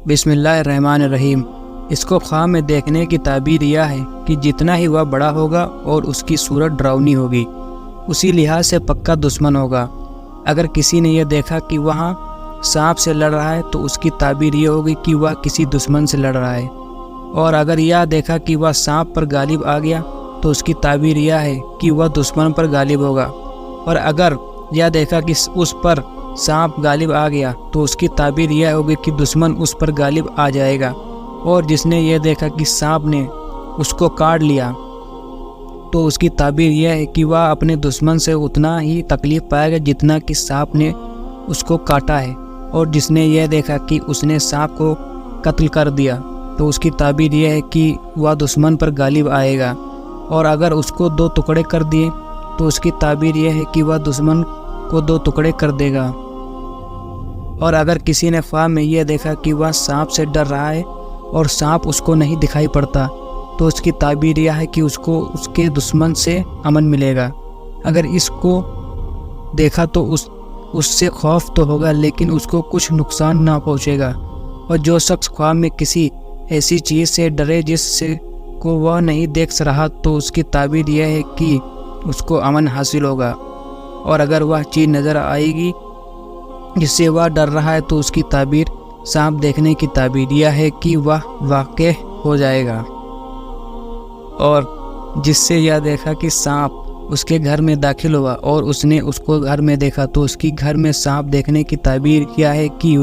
بسم اللہ الرحمن الرحیم۔ اس کو خواب میں دیکھنے کی تعبیر یہ ہے کہ جتنا ہی وہ بڑا ہوگا اور اس کی صورت ڈراؤنی ہوگی، اسی لحاظ سے پکا دشمن ہوگا۔ اگر کسی نے یہ دیکھا کہ وہاں سانپ سے لڑ رہا ہے تو اس کی تعبیر یہ ہوگی کہ وہ کسی دشمن سے لڑ رہا ہے، اور اگر یہ دیکھا کہ وہ سانپ پر غالب آ گیا تو اس کی تعبیر یہ ہے کہ وہ دشمن پر غالب ہوگا، اور اگر یہ دیکھا کہ اس پر سانپ غالب آ گیا تو اس کی تعبیر یہ ہوگی کہ دشمن اس پر غالب آ جائے گا۔ اور جس نے یہ دیکھا کہ سانپ نے اس کو کاٹ لیا تو اس کی تعبیر یہ ہے کہ وہ اپنے دشمن سے اتنا ہی تکلیف پائے گا جتنا کہ سانپ نے اس کو کاٹا ہے۔ اور جس نے یہ دیکھا کہ اس نے سانپ کو قتل کر دیا تو اس کی تعبیر یہ ہے کہ وہ دشمن پر غالب آئے گا، اور اگر اس کو 2 ٹکڑے کر دیے تو اس کی تعبیر یہ ہے کہ وہ دشمن کو 2 ٹکڑے کر دے گا۔ اور اگر کسی نے خواب میں یہ دیکھا کہ وہ سانپ سے ڈر رہا ہے اور سانپ اس کو نہیں دکھائی پڑتا تو اس کی تعبیر یہ ہے کہ اس کو اس کے دشمن سے امن ملے گا۔ اگر اس کو دیکھا تو اس سے خوف تو ہوگا لیکن اس کو کچھ نقصان نہ پہنچے گا۔ اور جو شخص خواب میں کسی ایسی چیز سے ڈرے جس سے کو وہ نہیں دیکھ رہا تو اس کی تعبیر یہ ہے کہ اس کو امن حاصل ہوگا۔ اور اگر وہ چیز نظر آئے گی جس سے وہ ڈر رہا ہے تو اس کی تعبیر سانپ دیکھنے کی تعبیر یہ ہے کہ وہ واقع ہو جائے گا۔ اور جس سے یہ دیکھا کہ سانپ اس کے گھر میں داخل ہوا اور اس نے اس کو گھر میں دیکھا تو اس کی گھر میں سانپ دیکھنے کی تعبیر کیا ہے کہ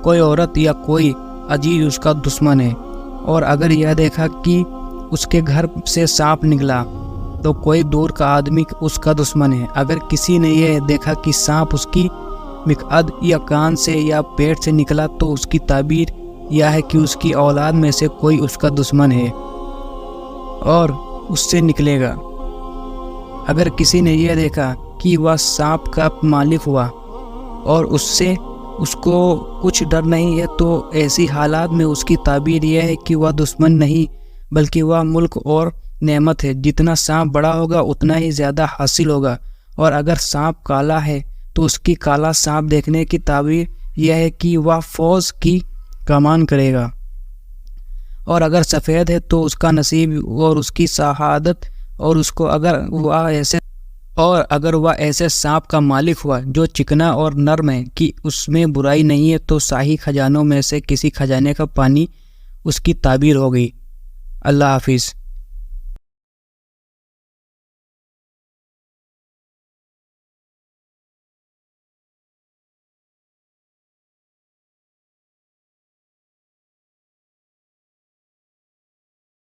کوئی عورت یا کوئی عزیز اس کا دشمن ہے۔ اور اگر یہ دیکھا کہ اس کے گھر سے سانپ نکلا تو کوئی دور کا آدمی اس کا دشمن ہے۔ اگر کسی نے یہ دیکھا کہ سانپ اس کی مقعد یا کان سے یا پیٹ سے نکلا تو اس کی تعبیر یہ ہے کہ اس کی اولاد میں سے کوئی اس کا دشمن ہے اور اس سے نکلے گا۔ اگر کسی نے یہ دیکھا کہ وہ سانپ کا مالک ہوا اور اس کو کچھ ڈر نہیں ہے تو ایسی حالات میں اس کی تعبیر یہ ہے کہ وہ دشمن نہیں بلکہ وہ ملک اور نعمت ہے۔ جتنا سانپ بڑا ہوگا اتنا ہی زیادہ حاصل ہوگا۔ اور اگر سانپ کالا ہے تو اس کی کالا سانپ دیکھنے کی تعبیر یہ ہے کہ وہ فوز کی کمان کرے گا۔ اور اگر سفید ہے تو اس کا نصیب اور اس کی سعادت، اور اس کو اگر وہ ایسے سانپ کا مالک ہوا جو چکنا اور نرم ہے کہ اس میں برائی نہیں ہے تو شاہی خزانوں میں سے کسی خزانے کا پانی اس کی تعبیر ہوگی۔ اللہ حافظ۔